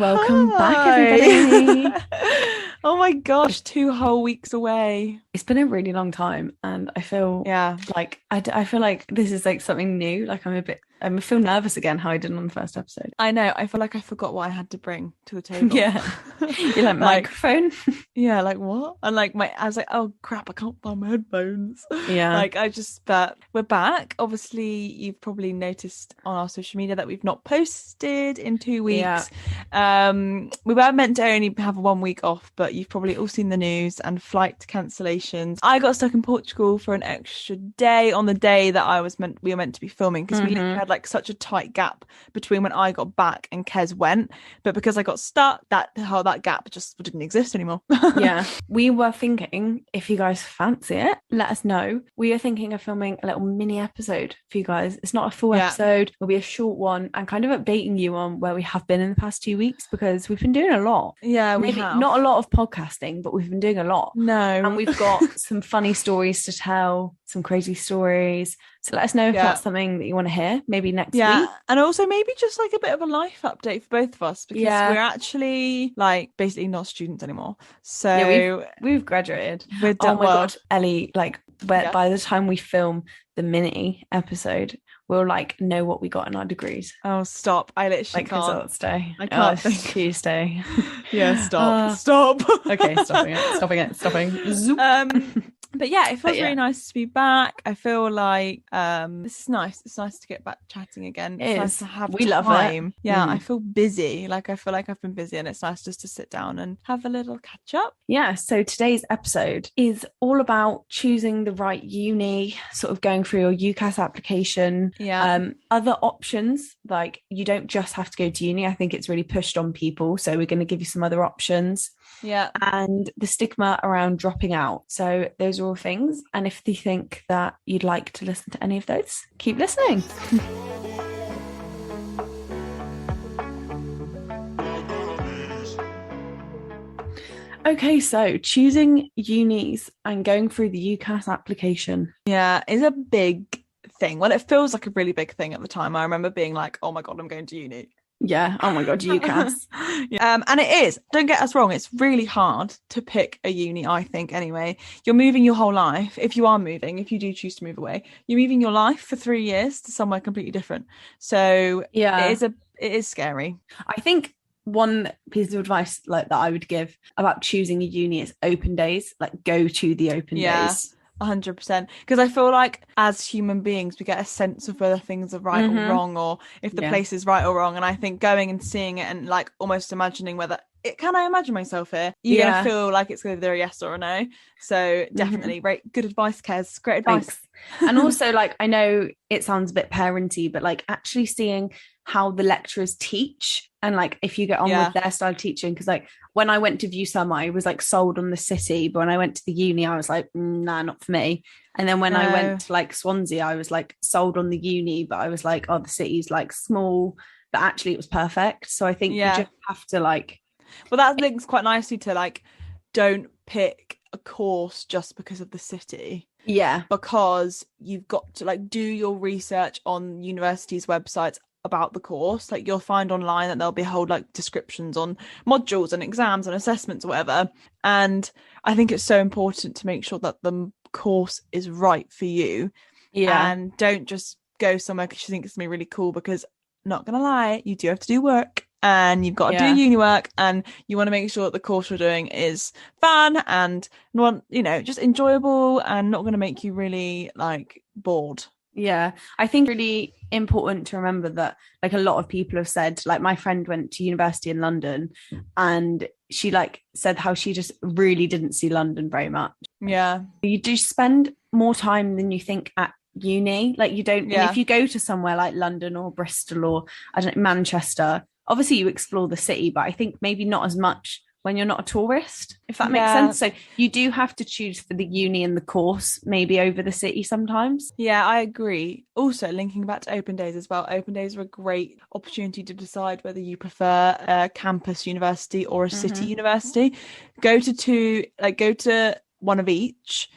Welcome back, Hi. everybody. Oh my gosh, 2 whole weeks away. It's been a really long time, and I feel Yeah. like I feel like this is like something new. Like I feel nervous again how I did on the first episode. I know. I feel like I forgot what I had to bring to the table. Yeah, you're like microphone. Yeah, like what? And like I was like, oh crap, I can't find my headphones. Yeah. But we're back. Obviously, you've probably noticed on our social media that we've not posted in 2 weeks. We were meant to only have 1 week off, but you've probably all seen the news and flight cancellations. I got stuck in Portugal for an extra day on the day that we were meant to be filming, because we literally had like such a tight gap between when I got back and Kez went. But because I got stuck, that gap just didn't exist anymore. Yeah, we were thinking, if you guys fancy it, let us know. We are thinking of filming a little mini episode for you guys. It's not a full episode, it'll be a short one, and kind of updating you on where we have been in the past 2 weeks, because we've been doing a lot. Yeah, we Maybe have. not a lot of podcasting, but we've been doing a lot. No. And we've got some funny stories to tell, some crazy stories. So let us know if that's something that you want to hear, maybe next week. And also maybe just like a bit of a life update for both of us, because we're actually like basically not students anymore. So we've graduated. We're done. Oh my God, Ellie, by the time we film the mini episode, we'll like know what we got in our degrees. Oh, stop. I literally can't. Results day. I can't think. Tuesday. Yeah, stop. Okay, stopping. Zoop. But yeah, it feels really nice to be back. I feel like this is nice. It's nice to get back chatting again. It's nice to have time. Love it. Yeah, I feel busy. I feel like I've been busy, and it's nice just to sit down and have a little catch up. Yeah, so today's episode is all about choosing the right uni, sort of going through your UCAS application. Yeah. Other options, like you don't just have to go to uni. I think it's really pushed on people. So we're going to give you some other options. Yeah. And the stigma around dropping out. So those are all things. And if you think that you'd like to listen to any of those, keep listening. Okay, so choosing unis and going through the UCAS application. Yeah, is a big thing. Well, it feels like a really big thing at the time. I remember being like, oh my God, I'm going to uni. Yeah. Oh my God, UCAS. And it is. Don't get us wrong. It's really hard to pick a uni, I think, anyway. You're moving your whole life. If you are moving, if you do choose to move away, you're moving your life for 3 years to somewhere completely different. So it is scary. I think one piece of advice like that I would give about choosing a uni is open days. Like go to the open days. 100%, because I feel like as human beings we get a sense of whether things are right or wrong, or if the place is right or wrong, and I think going and seeing it and like almost imagining whether can I imagine myself here, you're gonna feel like it's either a yes or a no. So definitely good advice, Kez. Great advice. Thanks. And also, like, I know it sounds a bit parenty, but like actually seeing how the lecturers teach, and like if you get on with their style of teaching, because like when I went to view some, I was like sold on the city, but when I went to the uni I was like, nah, not for me. And then when I went to like Swansea, I was like sold on the uni, but I was like, oh, the city's like small, but actually it was perfect. So I think you just have to like, well, that links quite nicely to like, don't pick a course just because of the city. Yeah, because you've got to like do your research on universities' websites about the course. Like you'll find online that there'll be whole like descriptions on modules and exams and assessments or whatever. And I think it's so important to make sure that the course is right for you. Yeah. And don't just go somewhere because you think it's gonna be really cool, because not gonna lie, you do have to do work. And you've got to do uni work, and you want to make sure that the course you're doing is fun and just enjoyable and not going to make you really like bored. Yeah, I think really important to remember that like a lot of people have said, like my friend went to university in London and she like said how she just really didn't see London very much. Yeah, you do spend more time than you think at uni. Like you don't, and if you go to somewhere like London or Bristol or I don't know, Manchester, obviously you explore the city, but I think maybe not as much when you're not a tourist, if that makes sense. So you do have to choose for the uni and the course maybe over the city sometimes. Yeah, I agree. Also, linking back to open days as well, open days are a great opportunity to decide whether you prefer a campus university or a city university. Go to one of each,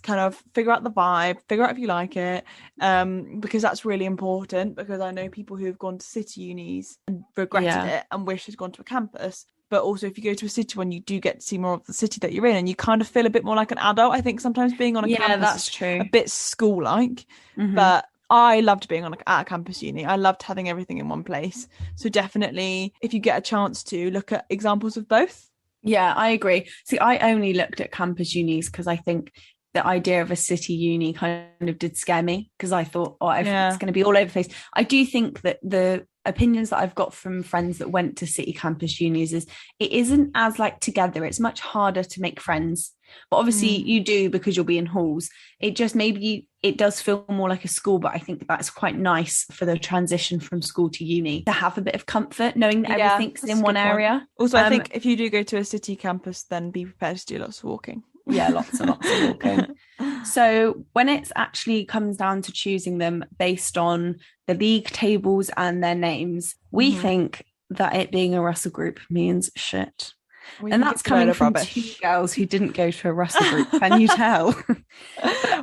kind of figure out the vibe, figure out if you like it, because that's really important, because I know people who have gone to city unis and regretted it and wish they'd gone to a campus. But also, if you go to a city one, you do get to see more of the city that you're in, and you kind of feel a bit more like an adult. I think sometimes being on a campus that's true. A bit school-like, but I loved being at a campus uni. I loved having everything in one place. So definitely, if you get a chance to, look at examples of both. Yeah, I agree. See, I only looked at campus unis because I think the idea of a city uni kind of did scare me, because I thought, oh, it's going to be all over the place. I do think that the opinions that I've got from friends that went to city campus unis is it isn't as like together. It's much harder to make friends. But obviously you do, because you'll be in halls. It just it does feel more like a school, but I think that's quite nice for the transition from school to uni, to have a bit of comfort knowing that everything's in one area. Also, I think if you do go to a city campus, then be prepared to do lots of walking. Yeah, lots and lots of walking. So when it actually comes down to choosing them based on the league tables and their names, we think that it being a Russell group means shit. And that's coming from two girls who didn't go to a Russell group. Can you tell?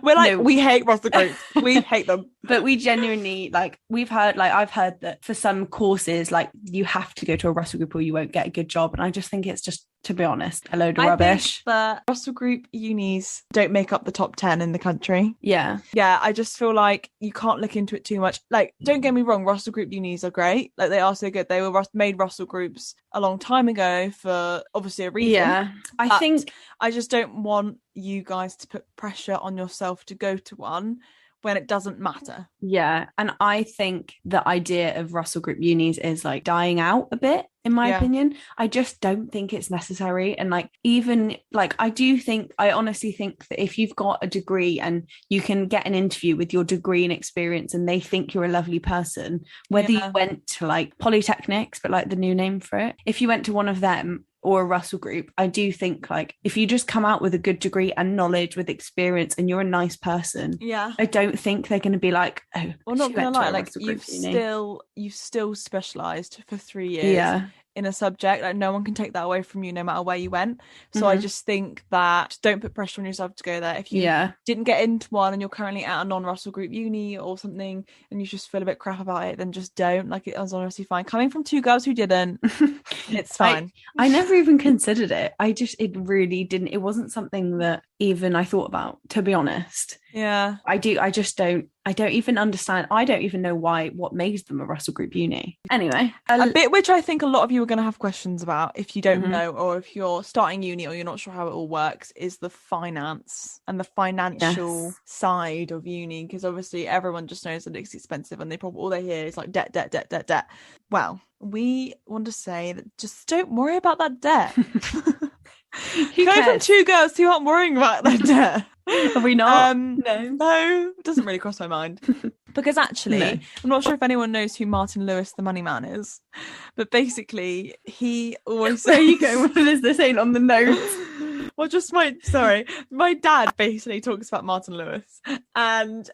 We're like, we hate Russell groups. We hate them. But we genuinely, like, I've heard that for some courses, like, you have to go to a Russell group or you won't get a good job. And I just think it's just, to be honest, a load of rubbish. The Russell group unis don't make up the top 10 in the country. Yeah. Yeah, I just feel like you can't look into it too much. Like, don't get me wrong, Russell group unis are great. Like, they are so good. They were made Russell groups a long time ago for obviously a reason. Yeah. I just don't want you guys to put pressure on yourself to go to one when it doesn't matter. Yeah. And I think the idea of Russell group unis is like dying out a bit, in my opinion. I just don't think it's necessary. And like, even like, I honestly think that if you've got a degree and you can get an interview with your degree and experience and they think you're a lovely person, whether you went to like polytechnics, but like the new name for it, if you went to one of them or a Russell group, I do think like if you just come out with a good degree and knowledge with experience and you're a nice person, I don't think they're going to be like, oh, well, not gonna lie, like you've still specialized for 3 years in a subject. Like, no one can take that away from you no matter where you went. So I just think that don't put pressure on yourself to go there. If you didn't get into one and you're currently at a non-Russell group uni or something and you just feel a bit crap about it, then just don't. Like, it was honestly fine. Coming from two girls who didn't, it's fine. I never even considered it. It really didn't. It wasn't something that even I thought about, to be honest. Yeah. I don't even understand. I don't even know what makes them a Russell group uni. Anyway. A bit which I think a lot of you are going to have questions about if you don't know, or if you're starting uni or you're not sure how it all works, is the finance and the financial side of uni. Because obviously everyone just knows that it's expensive and all they hear is like debt, debt, debt, debt, debt. Well, we want to say that just don't worry about that debt. Going from two girls who aren't worrying about their debt. Are we not? No, it doesn't really cross my mind. Because actually, I'm not sure if anyone knows who Martin Lewis, the money man, is. But basically, he always... Where are you going with this? This ain't on the notes. Well, my dad basically talks about Martin Lewis, and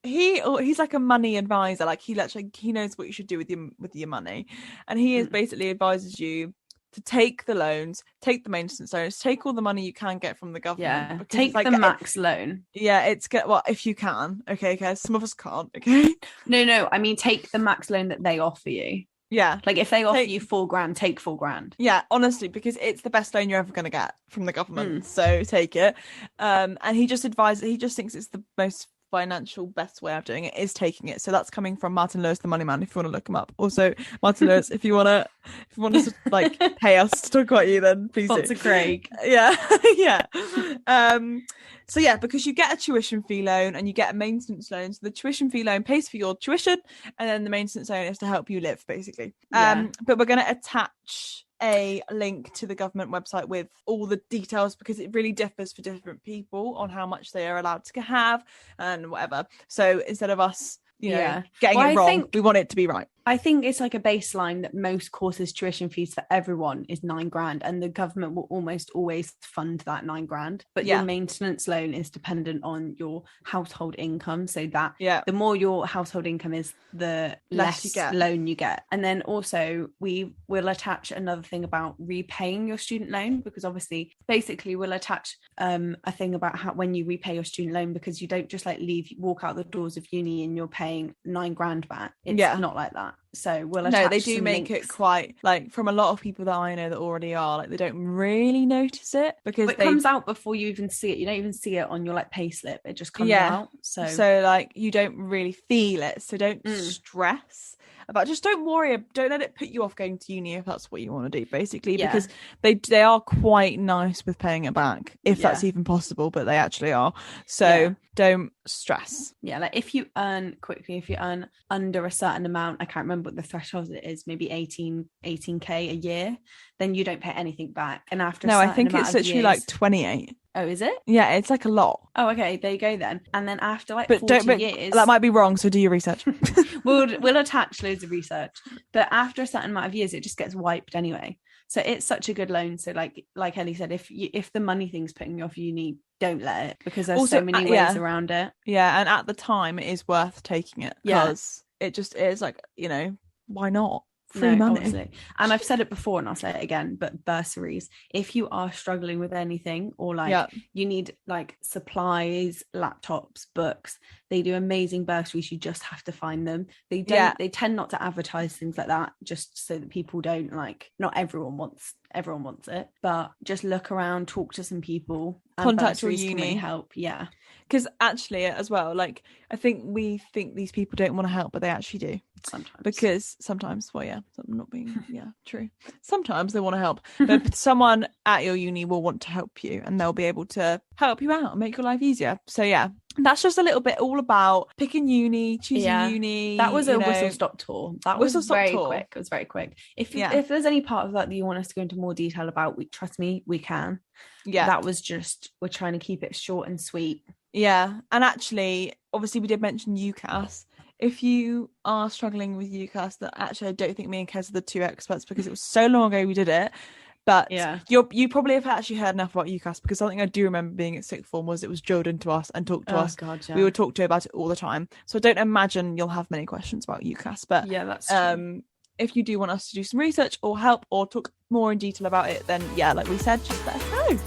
he's like a money advisor. Like, he knows what you should do with your money, and he is basically advises you to take the loans, take the maintenance loans, take all the money you can get from the government. Take the max loan. Yeah, if you can. Okay, because some of us can't. Okay. No. I mean, take the max loan that they offer you. Yeah. Like, if they offer you $4,000, take $4,000. Yeah, honestly, because it's the best loan you're ever going to get from the government. So take it. And he just thinks it's the most financial best way of doing it is taking it. So that's coming from Martin Lewis, the money man, if you want to look him up. Also, Martin Lewis, if you want to like pay us to talk about you, then please Sponsor do. Craig. Yeah. So yeah, because you get a tuition fee loan and you get a maintenance loan. So the tuition fee loan pays for your tuition, and then the maintenance loan is to help you live, basically. But we're going to attach a link to the government website with all the details, because it really differs for different people on how much they are allowed to have and whatever. So instead of us getting it wrong, we want it to be right. I think it's like a baseline that most courses tuition fees for everyone is £9,000, and the government will almost always fund that £9,000. But your maintenance loan is dependent on your household income, so that the more your household income is, the less loan you get. And then also we will attach another thing about repaying your student loan, because obviously basically we'll attach a thing about how when you repay your student loan, because you don't just like walk out the doors of uni and you're paying £9,000 back. It's not like that. So we'll attach they do make links. it quite, like, from a lot of people that I know that already are, like, they don't really notice it because it comes out before you even see it. You don't even see it on your like pay slip. It just comes out. So like you don't really feel it. So don't stress about, just don't worry, don't let it put you off going to uni if that's what you want to do, basically, because they are quite nice with paying it back, if that's even possible, but they actually are. So don't stress. Like if you earn under a certain amount, I can't remember what the threshold it is, maybe 18k a year, then you don't pay anything back. And after I think it's literally like 28. Oh, is it? Yeah, it's like a lot. Oh, okay, there you go then. And then after like 40 years, that might be wrong, so do your research. we'll attach loads of research, but after a certain amount of years it just gets wiped anyway. So it's such a good loan. So like Ellie said, if the money thing's putting you off uni, don't let it, because there's also so many ways around it. And at the time it is worth taking it, because it just is, like, why not? Free money. Obviously. And I've said it before and I'll say it again, but bursaries, if you are struggling with anything, or like you need like supplies, laptops, books, they do amazing bursaries. You just have to find them. They tend not to advertise things like that, just so that people don't, like, not everyone wants it, but just look around, talk to some people, contact your uni, can really help. Because actually as well, like, I think we think these people don't want to help, but they actually do sometimes. Because sometimes, I'm not being true, sometimes they want to help, but someone at your uni will want to help you, and they'll be able to help you out and make your life easier. So that's just a little bit all about picking uni, choosing uni. That was a whistle-stop tour. That was very quick. It was very quick. If there's any part of that you want us to go into more detail about, trust me, we can. That was just, we're trying to keep it short and sweet. And actually, obviously we did mention UCAS. If you are struggling with UCAS, that actually I don't think me and Kez are the two experts, because it was so long ago we did it. But you probably have actually heard enough about UCAS, because something I do remember being at sixth form was it was drilled into us and talked to us. God, we would talk to you about it all the time. So I don't imagine you'll have many questions about UCAS. But that's true. If you do want us to do some research or help or talk more in detail about it, then like we said, just let us know.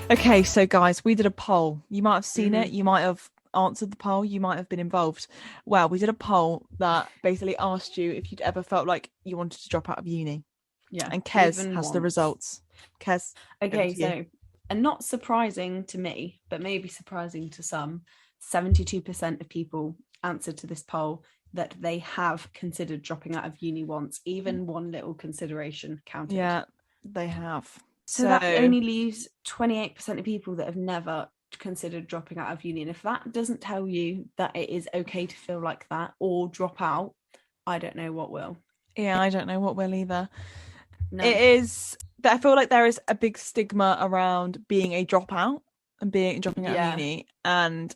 Okay, so guys, we did a poll. You might have seen it. You might have answered the poll. You might have been involved. Well, we did a poll that basically asked you if you'd ever felt like you wanted to drop out of uni. And Kez has the results. Kez. Okay, so, and not surprising to me, but maybe surprising to some, 72% of people answered to this poll that they have considered dropping out of uni once. Even one little consideration counted. Yeah, they have. So that only leaves 28% of people that have never considered dropping out of uni. And if that doesn't tell you that it is okay to feel like that or drop out, I don't know what will. Yeah, I don't know what will either. No. It is, I feel like there is a big stigma around being a dropout and dropping out of uni. And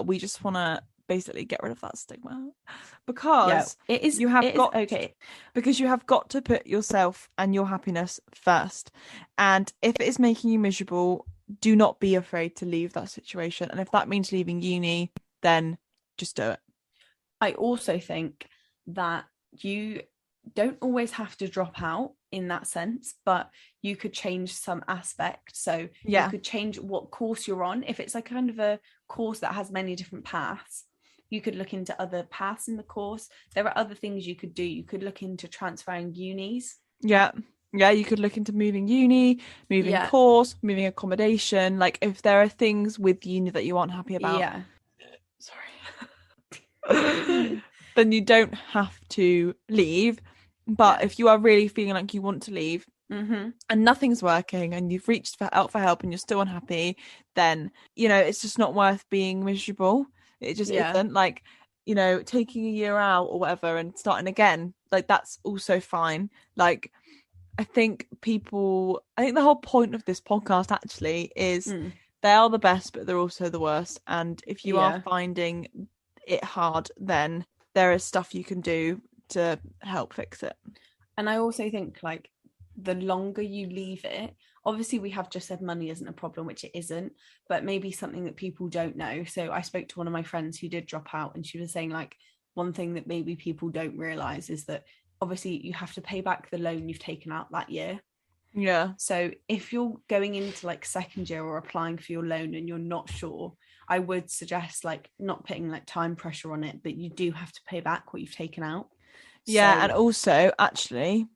we just want to basically get rid of that stigma, because you have got to put yourself and your happiness first. And if it is making you miserable, do not be afraid to leave that situation. And if that means leaving uni, then just do it. I also think that you don't always have to drop out in that sense, but you could change some aspect. So you could change what course you're on. If it's like kind of a course that has many different paths, you could look into other paths in the course. There are other things you could do. You could look into transferring unis. Yeah, you could look into moving uni, moving course, moving accommodation. Like, if there are things with uni that you aren't happy about, then you don't have to leave. But if you are really feeling like you want to leave and nothing's working and you've reached out for help and you're still unhappy, then, it's just not worth being miserable. It just isn't. Like, taking a year out or whatever and starting again, like, that's also fine. Like, I think the whole point of this podcast actually is They are the best, but they're also the worst. And if you are Yeah. finding it hard, then there is stuff you can do to help fix it. And I also think like the longer you leave it, obviously we have just said money isn't a problem, which it isn't, but maybe something that people don't know. So I spoke to one of my friends who did drop out, and she was saying like one thing that maybe people don't realize is that obviously you have to pay back the loan you've taken out that year. Yeah. So if you're going into like second year or applying for your loan and you're not sure, I would suggest like not putting like time pressure on it, but you do have to pay back what you've taken out. Yeah, So, and also actually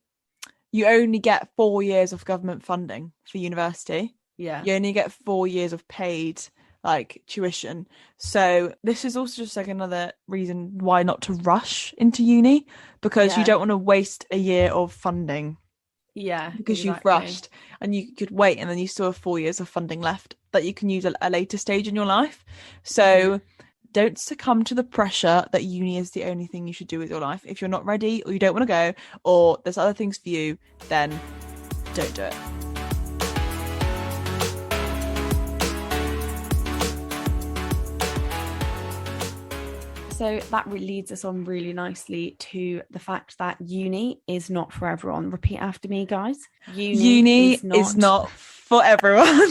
you only get 4 years of government funding for university. yeah. You only get 4 years of paid like tuition. So this is also just like another reason why not to rush into uni, because you don't want to waste a year of funding. Yeah, because exactly. you've rushed, and you could wait, and then you still have 4 years of funding left that you can use at a later stage in your life. So don't succumb to the pressure that uni is the only thing you should do with your life. If you're not ready, or you don't want to go, or there's other things for you, then don't do it. So that leads us on really nicely to the fact that uni is not for everyone. Repeat after me, guys. Uni is not for everyone.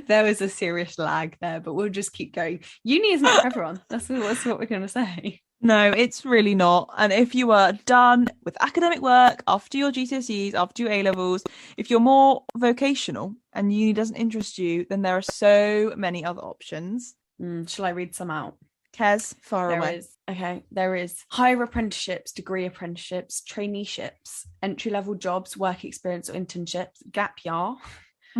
There was a serious lag there, but we'll just keep going. Uni is not for everyone. That's what we're going to say. No, it's really not. And if you are done with academic work after your GCSEs, after your A-levels, if you're more vocational and uni doesn't interest you, then there are so many other options. Shall I read some out? Kez, far away. There is higher apprenticeships, degree apprenticeships, traineeships, entry-level jobs, work experience or internships, gap year,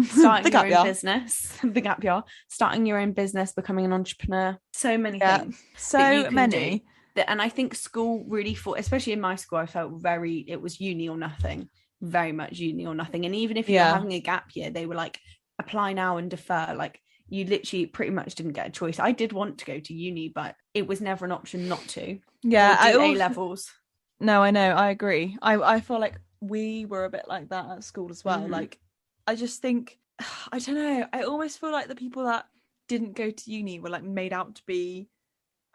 starting your own business, the gap year, starting your own business, becoming an entrepreneur. So many things. So many. And I think school really especially in my school, I felt it was uni or nothing, very much uni or nothing. And even if you were having a gap year, they were like, apply now and defer. Like, you literally pretty much didn't get a choice. I did want to go to uni, but it was never an option not to. Yeah, I A-levels. No, I know, I agree. I feel like we were a bit like that at school as well. Like, I just think, I don't know, I always feel like the people that didn't go to uni were like made out to be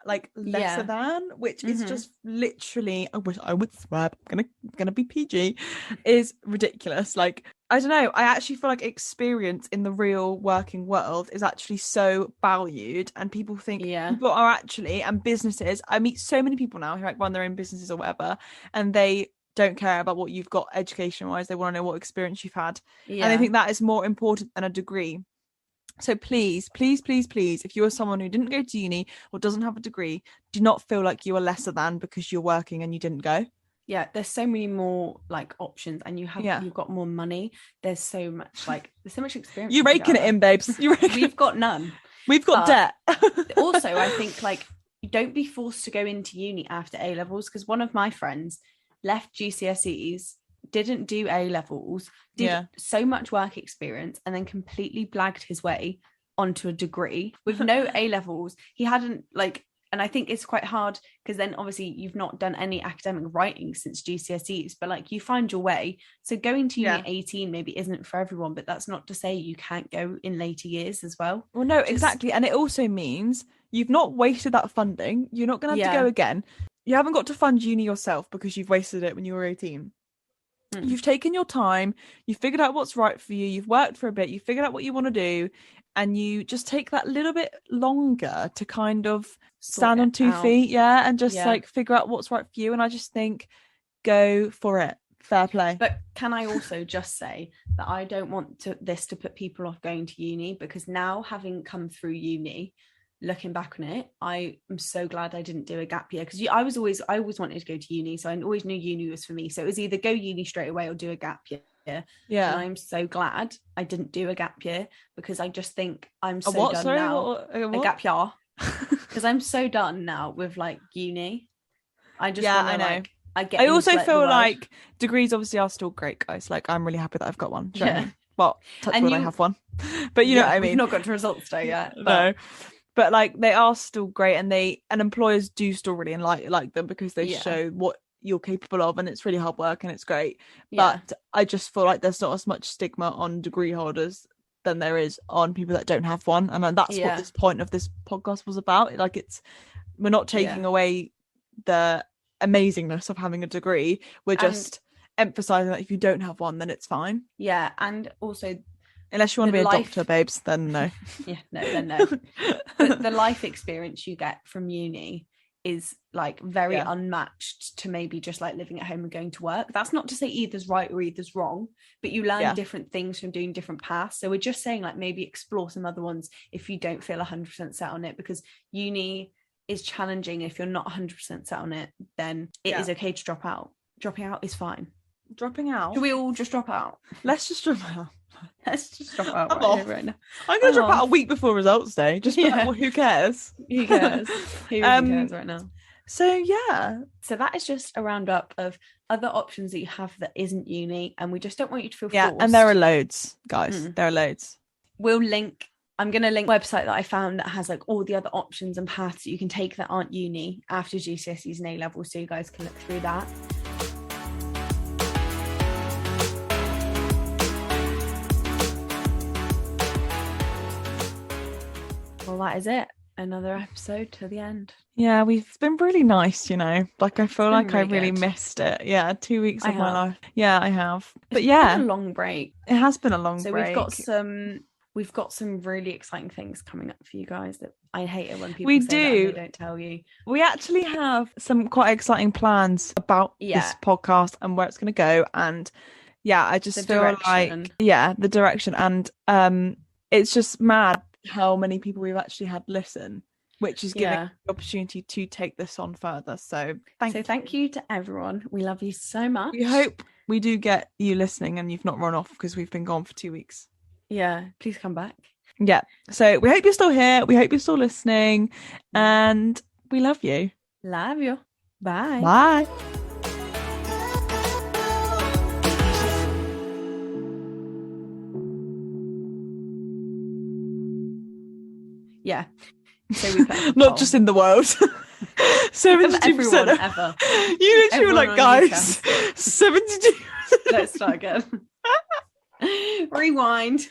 like lesser than, which is just literally, I wish I would swear, I'm gonna be PG, is ridiculous. Like, I don't know, I actually feel like experience in the real working world is actually so valued, and people think people are actually, and businesses, I meet so many people now who like run their own businesses or whatever, and they don't care about what you've got education wise, they want to know what experience you've had, and I think that is more important than a degree. So please, if you are someone who didn't go to uni or doesn't have a degree, do not feel like you are lesser than because you're working and you didn't go. Yeah, there's so many more like options, and you've got more money. There's so much experience. You're raking it in, babes. We've got none. We've got debt. Also, I think like, don't be forced to go into uni after A-levels, because one of my friends left GCSEs, didn't do A-levels, did so much work experience, and then completely blagged his way onto a degree with no A-levels. He hadn't like, and I think it's quite hard because then obviously you've not done any academic writing since GCSEs, but like you find your way. So going to uni at 18 maybe isn't for everyone, but that's not to say you can't go in later years as well. Well, no, exactly. And it also means you've not wasted that funding. You're not going to have to go again. You haven't got to fund uni yourself because you've wasted it when you were 18. You've taken your time, you've figured out what's right for you, you've worked for a bit, you've figured out what you want to do, and you just take that little bit longer to kind of stand on 2 feet, and just like figure out what's right for you. And I just think, go for it. Fair play. But can I also just say that I don't want this to put people off going to uni, because now, having come through uni, looking back on it, I am so glad I didn't do a gap year, because I always wanted to go to uni, so I always knew uni was for me. So it was either go uni straight away or do a gap year. And I'm so glad I didn't do a gap year, because I just think I'm so done now. A gap year, because I'm so done now with like uni. I just I know. Like, I also feel like degrees obviously are still great, guys. Like, I'm really happy that I've got one. Well, touch wood, I have one, but you know what I mean. We've not got to results day yet. No. But like, they are still great, and employers do still really like them, because they show what you're capable of, and it's really hard work and it's great. But I just feel like there's not as much stigma on degree holders than there is on people that don't have one. And that's what this point of this podcast was about. Like, we're not taking away the amazingness of having a degree. We're just emphasizing that if you don't have one, then it's fine. Yeah, and also, unless you want to be a doctor, babes, then no. then no. But the life experience you get from uni is like very unmatched to maybe just like living at home and going to work. That's not to say either's right or either's wrong, but you learn different things from doing different paths. So we're just saying, like, maybe explore some other ones if you don't feel 100% set on it, because uni is challenging. If you're not 100% set on it, then it is okay to drop out. Dropping out is fine. Dropping out? Do we all just drop out? Let's just drop out. Let's just drop out right now. I'm going to drop out a week before results day. Just well, who cares? Who cares? Who cares right now? So that is just a roundup of other options that you have that isn't uni, and we just don't want you to feel forced. And there are loads, guys. There are loads. I'm going to link a website that I found that has like all the other options and paths that you can take that aren't uni after GCSEs and A-levels, so you guys can look through that. Well, that is it. Another episode to the end. Yeah, we've been really nice, you know. Like, I feel like I really missed it. Yeah, 2 weeks of my life. Yeah, I have. But it's been a long break. It has been a long break. So we've got some really exciting things coming up for you guys that I hate it when people say that and they don't tell you. We actually have some quite exciting plans about this podcast and where it's going to go. And I just feel like the direction, and it's just mad how many people we've actually had listen, which is giving us the opportunity to take this on further. So thank you to everyone. We love you so much. We hope we do get you listening and you've not run off because we've been gone for 2 weeks. Yeah, please come back. Yeah, so we hope you're still here, we hope you're still listening, and we love you. Bye. Bye. Yeah. So we put not just in the world. 72% ever. You literally were like, guys, 72%. Let's start again. Rewind.